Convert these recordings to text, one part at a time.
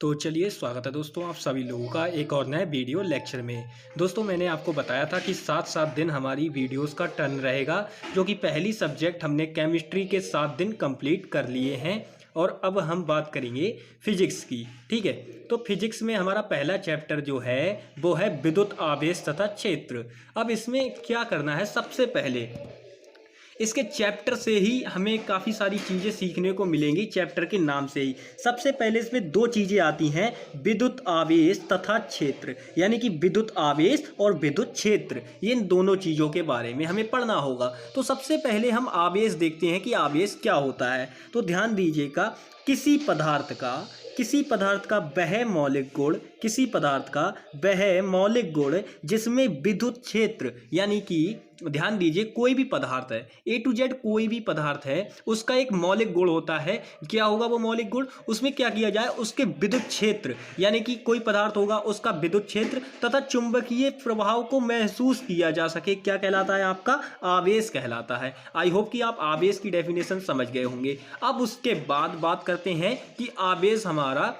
तो चलिए स्वागत है दोस्तों आप सभी लोगों का एक और नए वीडियो लेक्चर में। दोस्तों मैंने आपको बताया था कि 7-7 दिन हमारी वीडियोस का टर्न रहेगा, जो कि पहली सब्जेक्ट हमने केमिस्ट्री के 7 दिन कंप्लीट कर लिए हैं और अब हम बात करेंगे फिजिक्स की। ठीक है, तो फिजिक्स में हमारा पहला चैप्टर जो है वो है विद्युत आवेश तथा क्षेत्र। अब इसमें क्या करना है, सबसे पहले इसके चैप्टर से ही हमें काफ़ी सारी चीज़ें सीखने को मिलेंगी। चैप्टर के नाम से ही सबसे पहले इसमें दो चीज़ें आती हैं, विद्युत आवेश तथा क्षेत्र, यानी कि विद्युत आवेश और विद्युत क्षेत्र, ये इन दोनों चीज़ों के बारे में हमें पढ़ना होगा। तो सबसे पहले हम आवेश देखते हैं कि आवेश क्या होता है। तो ध्यान दीजिएगा, किसी पदार्थ का वह मौलिक गुण, किसी पदार्थ का वह मौलिक गुण जिसमें विद्युत क्षेत्र, यानी कि ध्यान दीजिए कोई भी पदार्थ है, ए टू जेड कोई भी पदार्थ है, उसका एक मौलिक गुण होता है। क्या होगा वो मौलिक गुण, उसमें क्या किया जाए, उसके विद्युत क्षेत्र, यानी कि कोई पदार्थ होगा उसका विद्युत क्षेत्र तथा चुंबकीय प्रभाव को महसूस किया जा सके, क्या कहलाता है, आपका आवेश कहलाता है। आई होप कि आप आवेश की डेफिनेशन समझ गए होंगे। अब उसके बाद बात करते हैं कि आवेश हमारा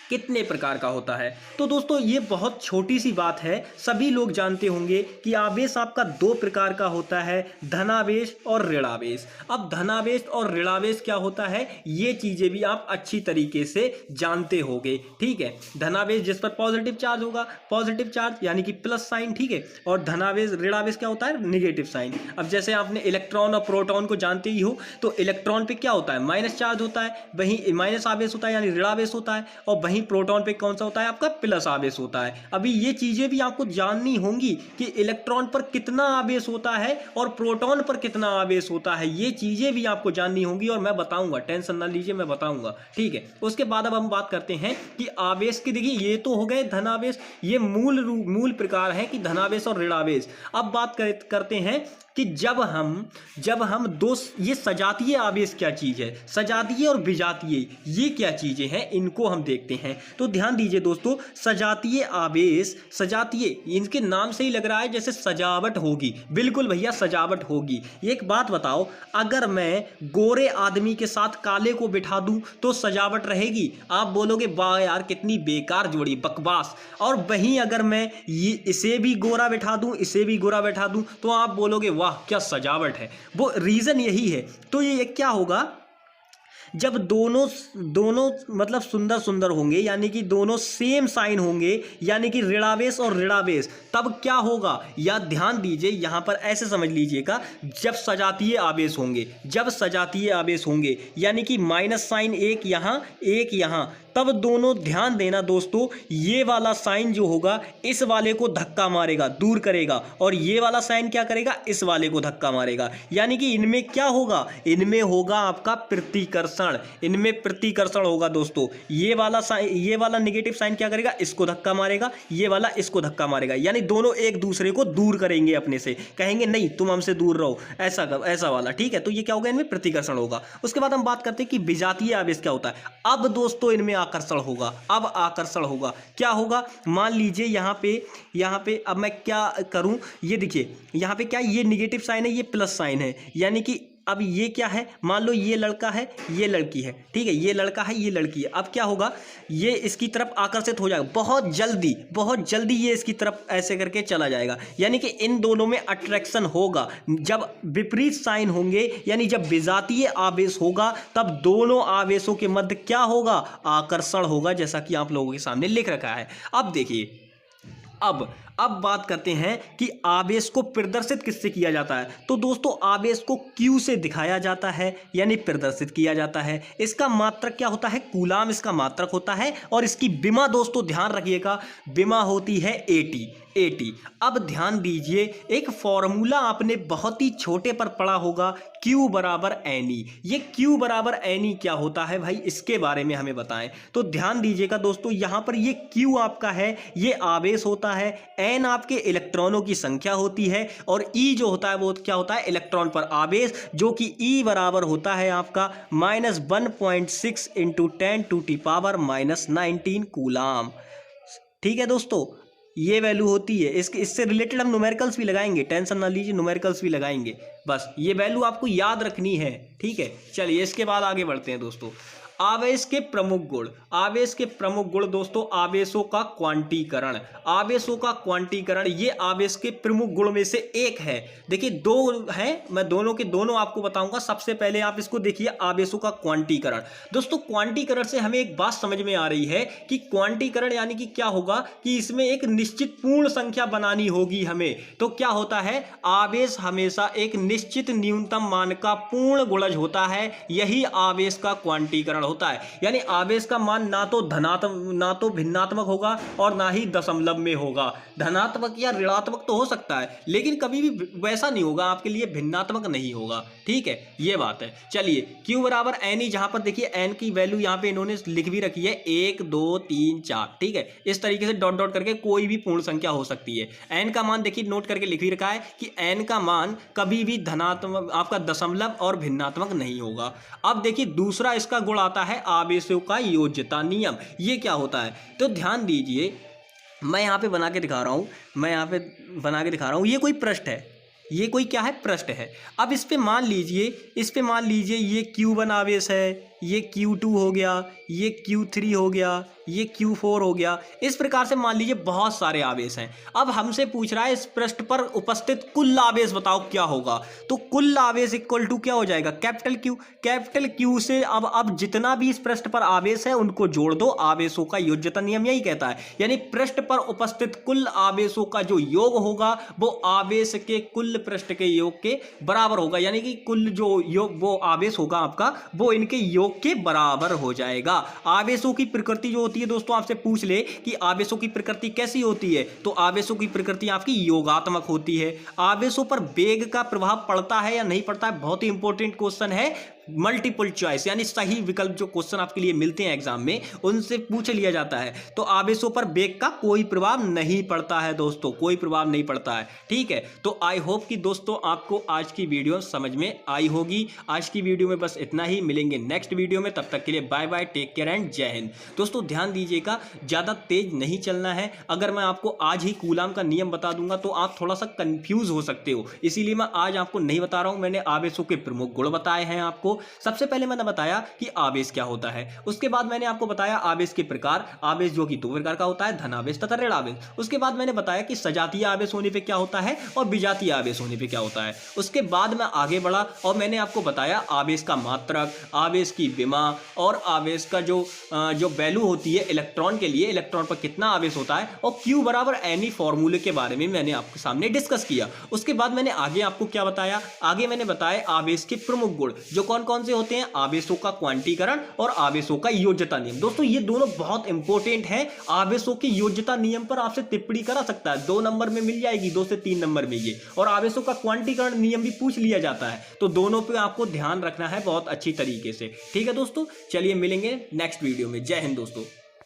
कितने प्रकार का होता है। तो दोस्तों ये बहुत छोटी सी बात है, सभी लोग जानते होंगे कि आवेश आपका दो प्रकार का होता है, धनावेश और ऋणावेश। अब धनावेश और ऋणावेश क्या होता है, ये चीज़ें भी आप अच्छी तरीके से जानते होंगे। ठीक है, धनावेश जिस पर पॉजिटिव चार्ज होगा, पॉजिटिव चार्ज यानी कि प्लस साइन, ठीक है, और धनावेश ऋणावेश क्या होता है, निगेटिव साइन। अब जैसे आपने इलेक्ट्रॉन और प्रोटॉन को जानते ही हो, तो इलेक्ट्रॉन पे क्या होता है, माइनस चार्ज होता है, वहीं माइनस आवेश होता है यानी ऋणावेश होता है, और वहीं प्रोटॉन पे कौन सा होता है, आपका प्लस आवेश होता है। अभी ये चीजें भी आपको जाननी होंगी कि इलेक्ट्रॉन पर कितना आवेश होता है और प्रोटॉन पर कितना आवेश होता है, ये चीजें भी आपको जाननी होंगी और मैं बताऊंगा, टेंशन ना लीजिए, मैं बताऊंगा। ठीक है, उसके बाद अब हम बात करते हैं कि आवेश की, देखिए ये तो हो गए धनावेश, ये मूल प्रकार है कि धनावेश और ऋणावेश। अब बात करते हैं कि जब हम दो, ये सजातीय आवेश क्या चीज़ है, सजातीय और विजातीय ये क्या चीज़ें हैं, इनको हम देखते हैं। तो ध्यान दीजिए दोस्तों, सजातीय आवेश, सजातीय इनके नाम से ही लग रहा है जैसे सजावट होगी, बिल्कुल भैया सजावट होगी। एक बात बताओ, अगर मैं गोरे आदमी के साथ काले को बिठा दूं तो सजावट रहेगी, आप बोलोगे वाह यार कितनी बेकार जोड़ी, बकवास। और वहीं अगर मैं इसे भी गोरा बिठा दूं, इसे भी गोरा बिठा दूं, तो आप बोलोगे वाह क्या सजावट है। वो रीजन यही है। तो ये क्या होगा, जब दोनों मतलब सुंदर सुंदर होंगे, यानी कि दोनों सेम साइन होंगे, यानी कि ऋणावेश और ऋणावेश, तब क्या होगा, या ध्यान दीजिए यहां पर ऐसे समझ लीजिएगा, जब सजातीय आवेश होंगे यानी कि माइनस साइन एक यहां, तब दोनों, ध्यान देना दोस्तों, ये वाला साइन जो होगा इस वाले को धक्का मारेगा, दूर करेगा, और ये वाला साइन क्या करेगा, इस वाले को धक्का मारेगा। यानी कि इनमें क्या होगा, इनमें होगा आपका प्रतिकर्षण, इनमें प्रतिकर्षण होगा दोस्तों। ये वाला नेगेटिव साइन क्या करेगा, इसको धक्का मारेगा, ये वाला इसको धक्का मारेगा, यानी दोनों एक दूसरे को दूर करेंगे अपने से, कहेंगे नहीं तुम हमसे दूर रहो, ऐसा वाला। ठीक है, तो ये क्या होगा, इनमें प्रतिकर्षण होगा। उसके बाद हम बात करते हैं कि विजातीय आवेश क्या होता है। अब दोस्तों इनमें आकर्षण होगा, क्या होगा, मान लीजिए यहाँ पे अब मैं क्या करूं, ये देखिए यहाँ पे क्या, ये निगेटिव साइन है, ये प्लस साइन है, यानी कि अब ये क्या है, मान लो ये लड़का है, ये लड़की है, ठीक है, ये लड़का है, ये लड़की है। अब क्या होगा, ये इसकी तरफ आकर्षित हो जाएगा, बहुत जल्दी ये इसकी तरफ ऐसे करके चला जाएगा, यानी कि इन दोनों में अट्रैक्शन होगा। जब विपरीत साइन होंगे, यानी जब विजातीय आवेश होगा, तब दोनों आवेशों के मध्य क्या होगा, आकर्षण होगा, जैसा कि आप लोगों के सामने लिख रखा है। अब देखिए, अब बात करते हैं कि आवेश को प्रदर्शित किससे किया जाता है। तो दोस्तों आवेश को Q से दिखाया जाता है, यानी प्रदर्शित किया जाता है। इसका मात्रक क्या होता है, कूलाम इसका मात्रक होता है, और इसकी विमा दोस्तों ध्यान रखिएगा, विमा होती है AT। अब ध्यान दीजिए, एक फॉर्मूला आपने बहुत ही छोटे पर पढ़ा होगा, Q बराबर NE। ये Q बराबर NE क्या होता है भाई, इसके बारे में हमें बताएं। तो ध्यान दीजिएगा दोस्तों, यहाँ पर ये Q आपका है, ये आवेश होता है, N आपके इलेक्ट्रॉनों की संख्या होती है, और E जो होता है वो क्या होता है, इलेक्ट्रॉन पर आवेश, जो कि E बराबर होता है आपका -1.6 × 10⁻⁻19 कूलाम। ठीक है दोस्तों, ये वैल्यू होती है। इससे रिलेटेड हम न्यूमेरिकल्स भी लगाएंगे, टेंशन ना लीजिए, न्यूमेरिकल्स भी लगाएंगे, बस ये वैल्यू आपको याद रखनी है। ठीक है, चलिए इसके बाद आगे बढ़ते हैं दोस्तों। आवेश के प्रमुख गुण, आवेश के प्रमुख गुण दोस्तों, आवेशों का क्वांटीकरण, आवेशों का क्वांटीकरण ये आवेश के प्रमुख गुण में से एक है। देखिए दो हैं, मैं दोनों के दोनों आपको बताऊंगा। सबसे पहले आप इसको देखिए, आवेशों का क्वांटीकरण। दोस्तों क्वांटीकरण से हमें एक बात समझ में आ रही है कि क्वांटीकरण यानी कि क्या होगा कि इसमें एक निश्चित पूर्ण संख्या बनानी होगी हमें। तो क्या होता है, आवेश हमेशा एक निश्चित न्यूनतम मान का पूर्ण गुणज होता है, यही आवेश का क्वांटीकरण होता है। यानी आवेश का मान ना तो धनात्मक, ना तो भिन्नात्मक होगा और ना ही दशमलव में होगा। धनात्मक या ऋणात्मक तो हो सकता है, लेकिन कभी भी वैसा नहीं होगा, आपके लिए भिन्नात्मक नहीं होगा। ठीक है, ये बात है। चलिए Q बराबर एन ही, जहां पर देखिए एन की वैल्यू यहां पे इन्होंने लिख भी रखी है 1 2 3 4। ठीक है, इस तरीके से डॉट डॉट करके कोई भी पूर्ण संख्या हो सकती है। एन का मान देखिए नोट करके लिख भी रखा है कि एन का मान कभी भी धनात्मक, आपका दशमलव और भिन्नात्मक नहीं होगा। अब देखिए दूसरा इसका गुण आता है आवेशों का योज्यता नियम। ये क्या होता है, तो ध्यान दीजिए, मैं यहाँ पे बना के दिखा रहा हूँ, मैं यहाँ पे बना के दिखा रहा हूँ। ये कोई पृष्ठ है, ये कोई क्या है, पृष्ठ है। अब इस पे मान लीजिए, इस पे मान लीजिए ये Q1 आवेश है, ये Q2 हो गया, ये Q3 हो गया, ये Q4 हो गया। इस प्रकार से मान लीजिए बहुत सारे आवेश हैं। अब हमसे पूछ रहा है इस पृष्ठ पर उपस्थित कुल आवेश बताओ क्या होगा। तो कुल आवेश इक्वल टू क्या हो जाएगा, कैपिटल Q। कैपिटल Q से अब जितना भी इस पृष्ठ पर आवेश है उनको जोड़ दो। आवेशों का योज्यता नियम यही कहता है, यानी पृष्ठ पर उपस्थित कुल आवेशों का जो योग होगा वो आवेश के कुल पृष्ठ के योग के बराबर होगा। यानी कि कुल जो योग वो आवेश होगा आपका, वो इनके योग के बराबर हो जाएगा। आवेशों की प्रकृति जो होती है दोस्तों, आपसे पूछ ले कि आवेशों की प्रकृति कैसी होती है, तो आवेशों की प्रकृति आपकी योगात्मक होती है। आवेशों पर वेग का प्रभाव पड़ता है या नहीं पड़ता है, बहुत ही इंपॉर्टेंट क्वेश्चन है। मल्टीपल चॉइस यानी सही विकल्प जो क्वेश्चन आपके लिए मिलते हैं एग्जाम में, उनसे पूछ लिया जाता है। तो आवेशों पर वेग का कोई प्रभाव नहीं पड़ता है दोस्तों, कोई प्रभाव नहीं पड़ता है। ठीक है, तो आई होप कि दोस्तों आपको आज की वीडियो समझ में आई होगी। आज की वीडियो में बस इतना ही, मिलेंगे नेक्स्ट वीडियो में, तब तक के लिए bye bye, take care and जय हिंद। दोस्तों ध्यान दीजिएगा, ज़्यादा तेज नहीं चलना है। अगर मैं आपको आज ही कूलाम का नियम बता दूंगा तो आप थोड़ा सा कंफ्यूज हो सकते हो, इसीलिए मैं आज आपको नहीं बता रहा हूं। मैंने आवेशों के प्रमुख गुण बताए हैं आपको। सबसे पहले मैंने बताया कि आवेश क्या होता है, उसके बाद मैंने आपको बताया आवेश के प्रकार, आवेश जो कि दो प्रकार का होता है, धन आवेश तथा ऋण आवेश। उसके बाद मैंने बताया कि सजातीय आवेश होने पे क्या होता है और विजातीय आवेश होने पे क्या होता है। उसके बाद मैं आगे बढ़ा और मैंने आपको बताया आवेश का मात्रक, आवेश की विमा और आवेश का जो वैल्यू होती है इलेक्ट्रॉन के लिए, इलेक्ट्रॉन पर कितना आवेश होता है, और Q बराबर एनी फॉर्मूले के बारे में मैंने आपके सामने डिस्कस किया। उसके बाद मैंने आगे आपको क्या बताया, आगे मैंने बताया आवेश के प्रमुख गुण जो कौन कौन से होते हैं, आवेशों का क्वांटीकरण और आवेशों का योज्यता नियम। दोस्तों ये दोनों बहुत इंपॉर्टेंट है। आवेशों के योज्यता नियम पर आपसे टिप्पणी करा सकता है, 2 नंबर में मिल जाएगी, 2 से 3 नंबर में ये, और आवेशों का क्वांटीकरण नियम भी पूछ लिया जाता है। तो दोनों पे आपको ध्यान रखना है बहुत अच्छी तरीके से। ठीक है दोस्तों, चलिए मिलेंगे नेक्स्ट वीडियो में। जय हिंद दोस्तों।